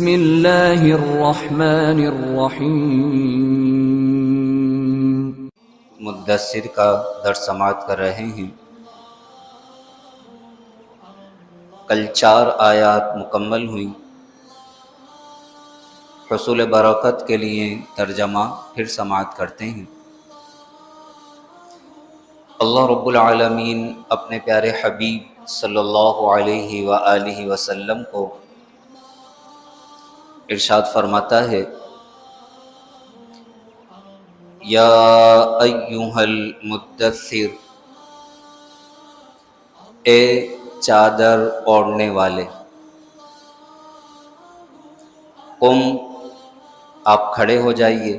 بسم اللہ الرحمن الرحیم۔ مدثر کا درس سماعت کر رہے ہیں۔ کل 4 آیات مکمل ہوئیں۔ حصول برکت کے لیے ترجمہ پھر سماعت کرتے ہیں۔ اللہ رب العالمین اپنے پیارے حبیب صلی اللہ علیہ وآلہ وسلم کو ارشاد فرماتا ہے، یا ایھا المدثر، اے چادر اوڑھنے والے، قم، آپ کھڑے ہو جائیے،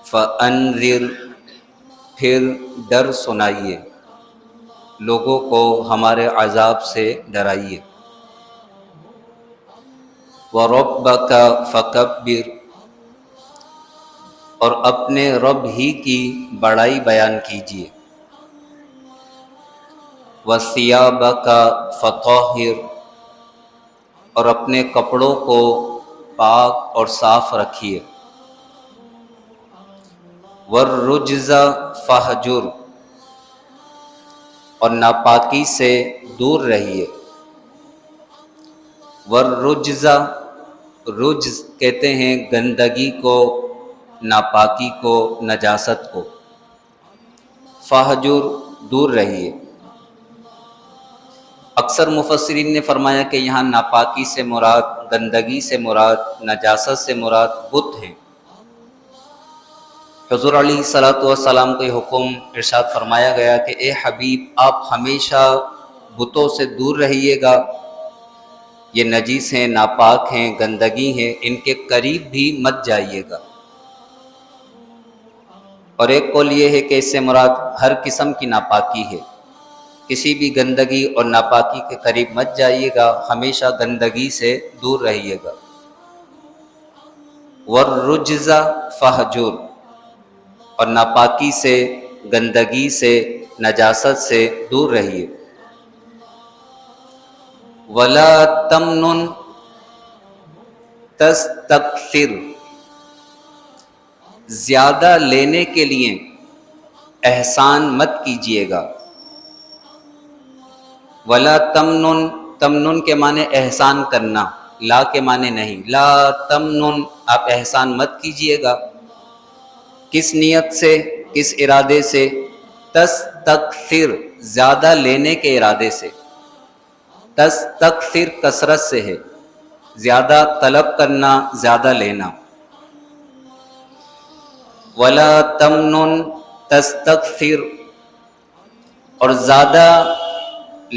فانذر، پھر ڈر سنائیے، لوگوں کو ہمارے عذاب سے ڈرائیے، وَرَبَّكَ فَكَبِّرْ، اور اپنے رب ہی کی بڑائی بیان کیجیے، وَثِيَابَكَ فَطَهِّرْ، اور اپنے کپڑوں کو پاک اور صاف رکھیے، وَالرُّجْزَ فَاهْجُرْ، اور ناپاکی سے دور رہیے، وَالرُّجْزَ، رجز کہتے ہیں گندگی کو، ناپاکی کو، نجاست کو، فَاهْجُرْ، دور رہیے۔ اکثر مفسرین نے فرمایا کہ یہاں ناپاکی سے مراد، گندگی سے مراد، نجاست سے مراد بت ہیں۔ حضور علیہ السلام کو یہ حکم ارشاد فرمایا گیا کہ اے حبیب، آپ ہمیشہ بتوں سے دور رہیے گا، یہ نجیس ہیں، ناپاک ہیں، گندگی ہیں، ان کے قریب بھی مت جائیے گا۔ اور ایک قول یہ ہے کہ اس سے مراد ہر قسم کی ناپاکی ہے، کسی بھی گندگی اور ناپاکی کے قریب مت جائیے گا، ہمیشہ گندگی سے دور رہیے گا۔ وَالرُّجْزَ فَاهْجُرْ، اور ناپاکی سے، گندگی سے، نجاست سے دور رہیے۔ وَلَا تَمْنُنْ تَسْتَكْثِرْ، زیادہ لینے کے لیے احسان مت کیجیے گا۔ وَلَا تَمْنُنْ، تمنن کے معنی احسان کرنا، لا کے معنی نہیں، لا تمنن، آپ احسان مت کیجیے گا۔ کس نیت سے، کس ارادے سے؟ تستکثر، زیادہ لینے کے ارادے سے۔ تستکثر کثرت سے ہے، زیادہ طلب کرنا، زیادہ لینا۔ وَلَا تَمْنُنْ تَسْتَكْثِرْ، اور زیادہ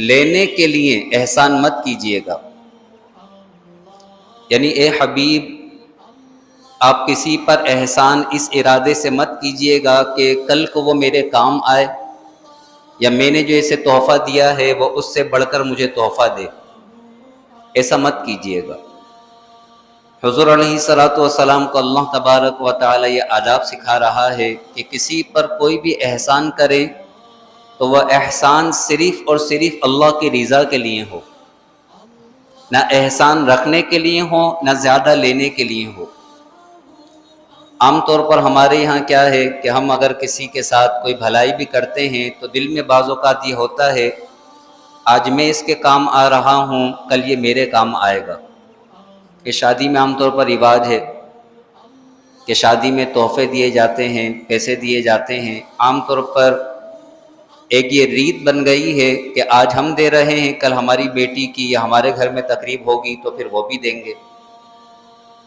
لینے کے لیے احسان مت کیجیے گا۔ یعنی اے حبیب، آپ کسی پر احسان اس ارادے سے مت کیجیے گا کہ کل کو وہ میرے کام آئے، یا میں نے جو اسے تحفہ دیا ہے وہ اس سے بڑھ کر مجھے تحفہ دے، ایسا مت کیجیے گا۔ حضور علیہ السلام کو اللہ تبارک و تعالی یہ آداب سکھا رہا ہے کہ کسی پر کوئی بھی احسان کرے تو وہ احسان صرف اور صرف اللہ کی رضا کے لیے ہو، نہ احسان رکھنے کے لیے ہو، نہ زیادہ لینے کے لیے ہو۔ عام طور پر ہمارے یہاں کیا ہے کہ ہم اگر کسی کے ساتھ کوئی بھلائی بھی کرتے ہیں تو دل میں بعض اوقات یہ ہوتا ہے آج میں اس کے کام آ رہا ہوں، کل یہ میرے کام آئے گا۔ یہ شادی میں عام طور پر رواج ہے کہ شادی میں تحفے دیے جاتے ہیں، پیسے دیے جاتے ہیں۔ عام طور پر ایک یہ ریت بن گئی ہے کہ آج ہم دے رہے ہیں، کل ہماری بیٹی کی یا ہمارے گھر میں تقریب ہوگی تو پھر وہ بھی دیں گے۔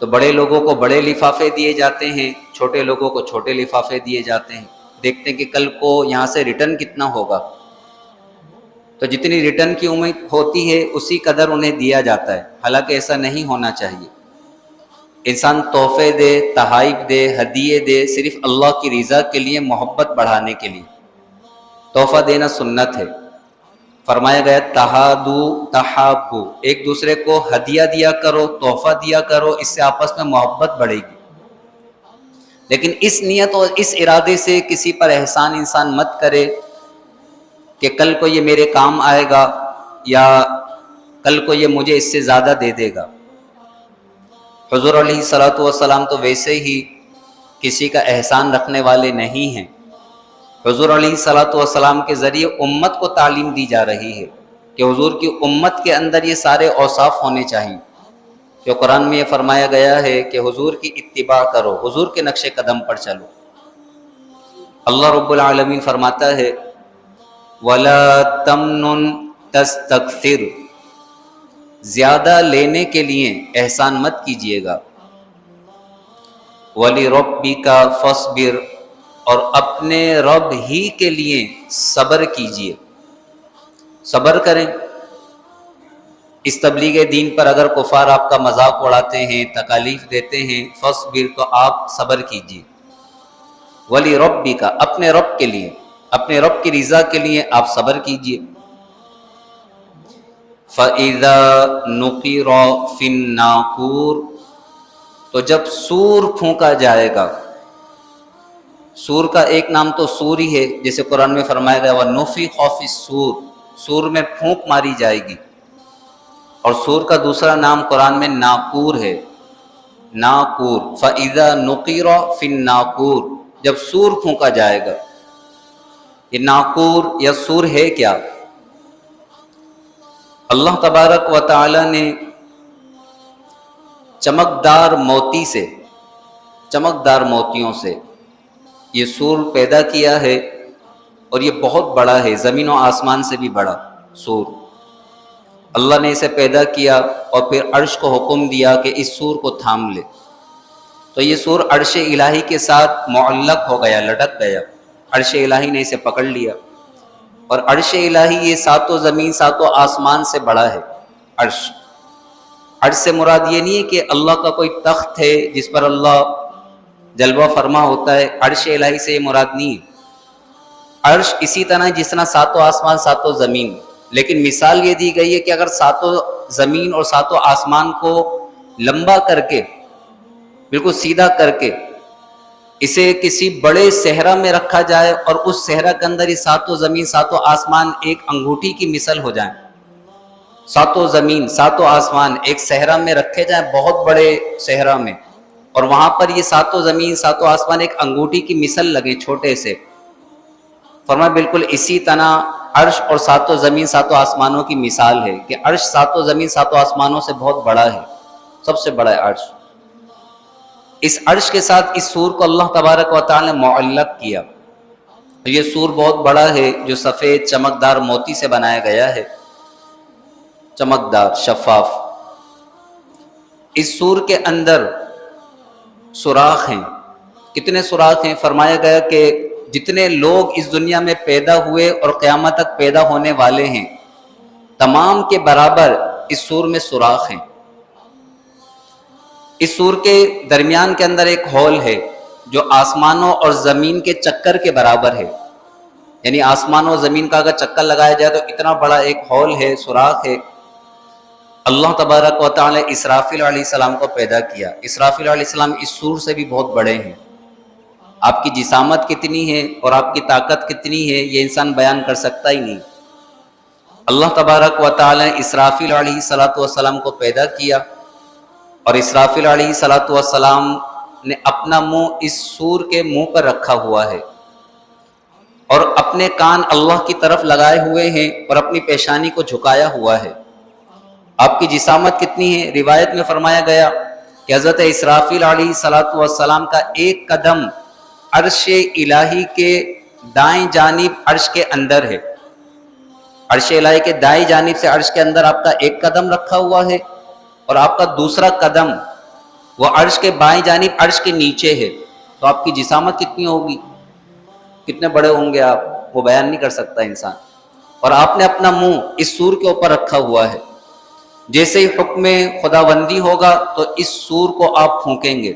تو بڑے لوگوں کو بڑے لفافے دیے جاتے ہیں، چھوٹے لوگوں کو چھوٹے لفافے دیے جاتے ہیں۔ دیکھتے ہیں کہ کل کو یہاں سے ریٹرن کتنا ہوگا، تو جتنی ریٹرن کی امید ہوتی ہے اسی قدر انہیں دیا جاتا ہے، حالانکہ ایسا نہیں ہونا چاہیے۔ انسان تحفے دے، تحائف دے، ہدیے دے صرف اللہ کی رضا کے لیے، محبت بڑھانے کے لیے۔ تحفہ دینا سنت ہے، فرمایا گیا تہادو تحابو، ایک دوسرے کو ہدیہ دیا کرو، تحفہ دیا کرو، اس سے آپس میں محبت بڑھے گی۔ لیکن اس نیت اور اس ارادے سے کسی پر احسان انسان مت کرے کہ کل کو یہ میرے کام آئے گا، یا کل کو یہ مجھے اس سے زیادہ دے دے گا۔ حضور علیہ الصلوۃ والسلام تو ویسے ہی کسی کا احسان رکھنے والے نہیں ہیں. حضور علیہ الصلوۃ والسلام کے ذریعے امت کو تعلیم دی جا رہی ہے کہ حضور کی امت کے اندر یہ سارے اوصاف ہونے چاہیے. جو قرآن میں یہ فرمایا گیا ہے کہ حضور کی اتباع کرو، حضور کے نقش قدم پر چلو. اللہ رب العالمین فرماتا ہے وَلَا تَمْنُن تَسْتَكْثِرْ، زیادہ لینے کے لیے احسان مت کیجیے گا. وَلِرَبِّكَ فَاصْبِرْ، اور اپنے رب ہی کے لیے صبر کیجیے، صبر کریں. اس تبلیغ دین پر اگر کفار آپ کا مذاق اڑاتے ہیں، تکالیف دیتے ہیں، فَاصْبِرْ، تو آپ صبر کیجیے. وَلِرَبِّكَ، اپنے رب کے لیے، اپنے رب کی رضا کے لیے آپ صبر کیجیے. فَإِذَا نُقِرَ فِي النَّاقُورِ، تو جب سور پھونکا جائے گا. سور کا ایک نام تو سور ہی ہے، جیسے قرآن میں فرمایا گیا وَنُفِخَ فِي الصُّورِ، سور میں پھونک ماری جائے گی. اور سور کا دوسرا نام قرآن میں ناقور ہے، ناقور. فَإِذَا نُقِرَ فِي النَّاقُورِ، جب سور پھونکا جائے گا. یہ ناقور یا سور ہے کیا؟ اللہ تبارک و تعالی نے چمکدار موتی سے، چمکدار موتیوں سے یہ سور پیدا کیا ہے، اور یہ بہت بڑا ہے، زمین و آسمان سے بھی بڑا سور. اللہ نے اسے پیدا کیا اور پھر عرش کو حکم دیا کہ اس سور کو تھام لے. تو یہ سور عرش الہی کے ساتھ معلق ہو گیا، لٹک گیا. عرش الہی نے اسے پکڑ لیا، اور عرش الہی یہ ساتوں زمین ساتوں آسمان سے بڑا ہے. عرش، عرش سے مراد یہ نہیں ہے کہ اللہ کا کوئی تخت ہے جس پر اللہ جلوہ فرما ہوتا ہے. عرش الہی سے یہ مراد نہیں ہے. عرش اسی طرح جس طرح ساتوں آسمان ساتوں زمین، لیکن مثال یہ دی گئی ہے کہ اگر ساتوں زمین اور ساتوں آسمان کو لمبا کر کے، بالکل سیدھا کر کے اسے کسی بڑے صحرا میں رکھا جائے، اور اس صحرا کے اندر یہ ساتوں زمین ساتوں آسمان ایک انگوٹھی کی مثل ہو جائیں. ساتوں زمین ساتوں آسمان ایک صحرا میں رکھے جائیں، بہت بڑے صحرا میں، اور وہاں پر یہ ساتوں زمین ساتوں آسمان ایک انگوٹھی کی مثل لگے چھوٹے سے. فرمایا بالکل اسی طرح عرش اور ساتوں زمین ساتوں آسمانوں کی مثال ہے کہ عرش ساتوں زمین ساتوں آسمانوں سے بہت بڑا ہے، سب سے بڑا ہے عرش. اس عرش کے ساتھ اس سور کو اللہ تبارک و تعالی نے معلق کیا. یہ سور بہت بڑا ہے جو سفید چمکدار موتی سے بنایا گیا ہے، چمکدار شفاف. اس سور کے اندر سوراخ ہیں. کتنے سوراخ ہیں؟ فرمایا گیا کہ جتنے لوگ اس دنیا میں پیدا ہوئے اور قیامت تک پیدا ہونے والے ہیں، تمام کے برابر اس سور میں سوراخ ہیں. اس سور کے درمیان کے اندر ایک ہول ہے جو آسمانوں اور زمین کے چکر کے برابر ہے. یعنی آسمان و زمین کا اگر چکر لگایا جائے تو اتنا بڑا ایک ہول ہے، سوراخ ہے. اللہ تبارک و تعالی نے اسرافیل علیہ السلام کو پیدا کیا. اسرافیل علیہ السلام اس سور سے بھی بہت بڑے ہیں. آپ کی جسامت کتنی ہے اور آپ کی طاقت کتنی ہے یہ انسان بیان کر سکتا ہی نہیں. اللہ تبارک و تعالی نے اسرافیل علیہ السلام کو پیدا کیا، اور اسرافیل علیہ السلام نے اپنا منہ اس سور کے منہ پر رکھا ہوا ہے، اور اپنے کان اللہ کی طرف لگائے ہوئے ہیں، اور اپنی پیشانی کو جھکایا ہوا ہے. آپ کی جسامت کتنی ہے؟ روایت میں فرمایا گیا کہ حضرت اسرافیل علیہ السلام کا ایک قدم عرش الہی کے دائیں جانب عرش کے اندر ہے. عرش الہی کے دائیں جانب سے عرش کے اندر آپ کا ایک قدم رکھا ہوا ہے، اور آپ کا دوسرا قدم وہ عرش کے بائیں جانب عرش کے نیچے ہے. تو آپ کی جسامت کتنی ہوگی، کتنے بڑے ہوں گے آپ، وہ بیان نہیں کر سکتا انسان. اور آپ نے اپنا منہ اس سور کے اوپر رکھا ہوا ہے. جیسے ہی حکم خداوندی ہوگا تو اس سور کو آپ پھونکیں گے.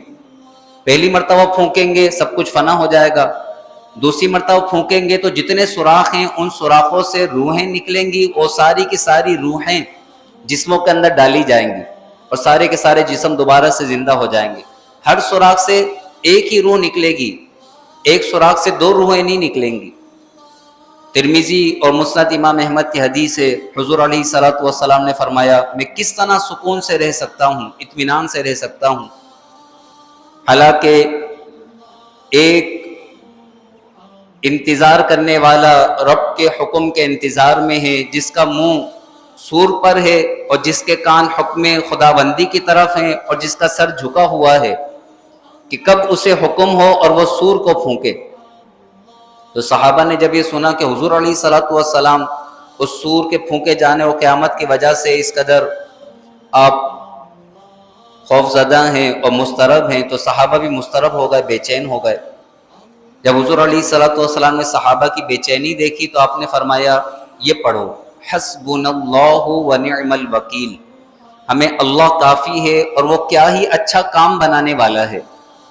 پہلی مرتبہ پھونکیں گے سب کچھ فنا ہو جائے گا. دوسری مرتبہ پھونکیں گے تو جتنے سوراخ ہیں ان سوراخوں سے روحیں نکلیں گی، وہ ساری کی ساری روحیں جسموں کے اندر ڈالی جائیں گی، اور سارے کے سارے جسم دوبارہ سے زندہ ہو جائیں گے. ہر سوراخ سے ایک ہی روح نکلے گی، ایک سوراخ سے دو روحیں نہیں نکلیں گی. ترمذی اور مسند امام احمد کی حدیث ہے، حضور علیہ الصلوۃ والسلام نے فرمایا میں کس طرح سکون سے رہ سکتا ہوں، اطمینان سے رہ سکتا ہوں، حالانکہ ایک انتظار کرنے والا رب کے حکم کے انتظار میں ہے، جس کا منہ سور پر ہے اور جس کے کان حکم خداوندی کی طرف ہیں اور جس کا سر جھکا ہوا ہے کہ کب اسے حکم ہو اور وہ سور کو پھونکے۔ تو صحابہ نے جب یہ سنا کہ حضور علیہ الصلوۃ والسلام اس سور کے پھونکے جانے اور قیامت کی وجہ سے اس قدر آپ خوف زدہ ہیں اور مضطرب ہیں، تو صحابہ بھی مضطرب ہو گئے، بے چین ہو گئے۔ جب حضور علیہ الصلوۃ والسلام نے صحابہ کی بے چینی دیکھی تو آپ نے فرمایا یہ پڑھو، حسبنا اللہ ونعم الوکیل، ہمیں اللہ کافی ہے اور وہ کیا ہی اچھا کام بنانے والا ہے،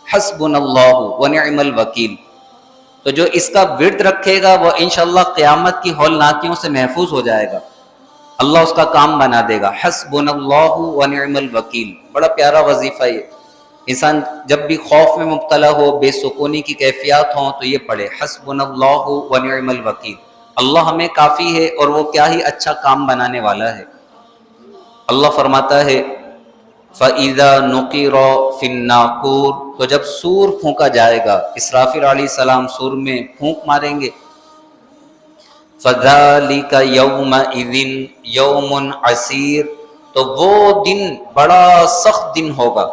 حسبنا اللہ ونعم الوکیل۔ تو جو اس کا ورد رکھے گا وہ انشاءاللہ قیامت کی ہولناکیوں سے محفوظ ہو جائے گا، اللہ اس کا کام بنا دے گا۔ حسبنا اللہ ونعم الوکیل، بڑا پیارا وظیفہ ہے۔ انسان جب بھی خوف میں مبتلا ہو، بے سکونی کی کیفیات ہوں، تو یہ پڑھے حسبنا اللہ ونعم الوکیل، اللہ ہمیں کافی ہے اور وہ کیا ہی اچھا کام بنانے والا ہے۔ اللہ فرماتا ہے فَإِذَا نُقِرَ فِي النَّاقُورِ، تو جب سور پھونکا جائے گا، اسرافیل علیہ السلام سور میں پھونک ماریں گے، فَذَلِكَ يَوْمَئِذٍ يَوْمٌ عَسِيرٌ، تو وہ دن بڑا سخت دن ہوگا،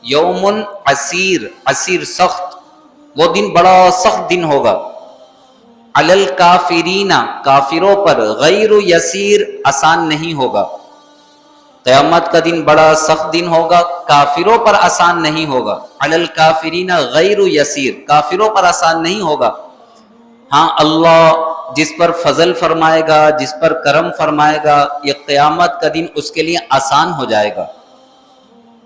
یوم عسیر، عسیر سخت، وہ دن بڑا سخت دن ہوگا، علی الکافرین، کافروں پر، غیر یسیر، آسان نہیں ہوگا۔ قیامت کا دن بڑا سخت دن ہوگا، کافروں پر آسان نہیں ہوگا، علی الکافرین غیر یسیر، کافروں پر آسان نہیں ہوگا۔ ہاں اللہ جس پر فضل فرمائے گا، جس پر کرم فرمائے گا، یہ قیامت کا دن اس کے لیے آسان ہو جائے گا۔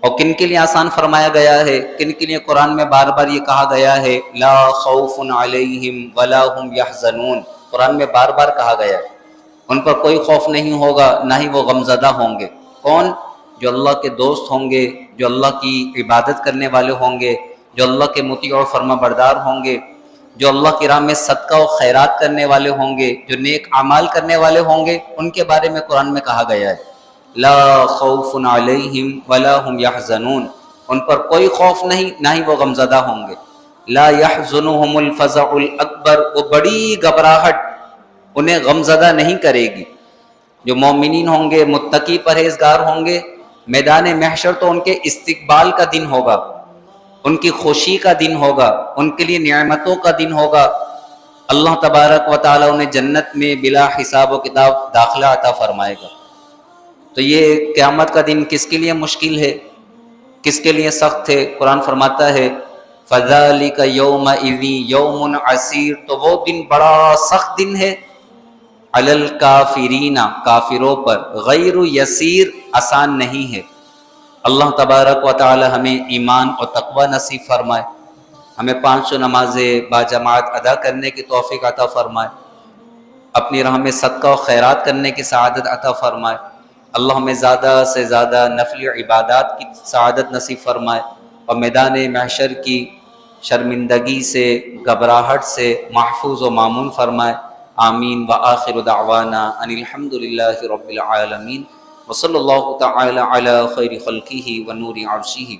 اور کن کے لیے آسان فرمایا گیا ہے، کن کے لیے قرآن میں بار بار یہ کہا گیا ہے لا خوف علیہم ولا هم یحزنون، قرآن میں بار بار کہا گیا ہے ان پر کوئی خوف نہیں ہوگا، نہ ہی وہ غمزدہ ہوں گے۔ کون؟ جو اللہ کے دوست ہوں گے، جو اللہ کی عبادت کرنے والے ہوں گے، جو اللہ کے مطیع اور فرما بردار ہوں گے، جو اللہ کی راہ میں صدقہ و خیرات کرنے والے ہوں گے، جو نیک اعمال کرنے والے ہوں گے، ان کے بارے میں قرآن میں کہا گیا ہے لا خوف علیہم ولا هم یحزنون، ان پر کوئی خوف نہیں، نہ ہی وہ غمزدہ ہوں گے۔ لا یحزنهم الفزع الاکبر، وہ بڑی گھبراہٹ انہیں غمزدہ نہیں کرے گی۔ جو مومنین ہوں گے، متقی پرہیزگار ہوں گے، میدان محشر تو ان کے استقبال کا دن ہوگا، ان کی خوشی کا دن ہوگا، ان کے لیے نعمتوں کا دن ہوگا۔ اللہ تبارک و تعالیٰ انہیں جنت میں بلا حساب و کتاب داخلہ عطا فرمائے گا۔ تو یہ قیامت کا دن کس کے لیے مشکل ہے، کس کے لیے سخت ہے؟ قرآن فرماتا ہے فَذَلِكَ يَوْمَئِذٍ يَوْمٌ عَسِيرٌ، تو وہ دن بڑا سخت دن ہے، عَلَى الْكَافِرِينَ، کافروں پر، غیر یسیر، آسان نہیں ہے۔ اللہ تبارک و تعالی ہمیں ایمان اور تقوی نصیب فرمائے، ہمیں 5 نمازیں باجماعت ادا کرنے کی توفیق عطا فرمائے، اپنی راہ میں صدقہ و خیرات کرنے کی سعادت عطا فرمائے۔ اللہ ہمیں زیادہ سے زیادہ نفلی عبادات کی سعادت نصیب فرمائے اور میدان محشر کی شرمندگی سے، گھبراہٹ سے محفوظ و مامون فرمائے۔ آمین۔ وآخر دعوانا ان الحمد للہ رب العالمین، وصلی اللہ تعالی علی خیر خلقہ ونور عرشہ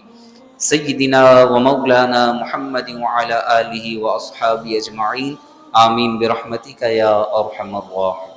سیدنا و مولانا محمد وعلی آلہ واصحابہ اجمعین، آمین برحمتک یا ارحم الراحمین۔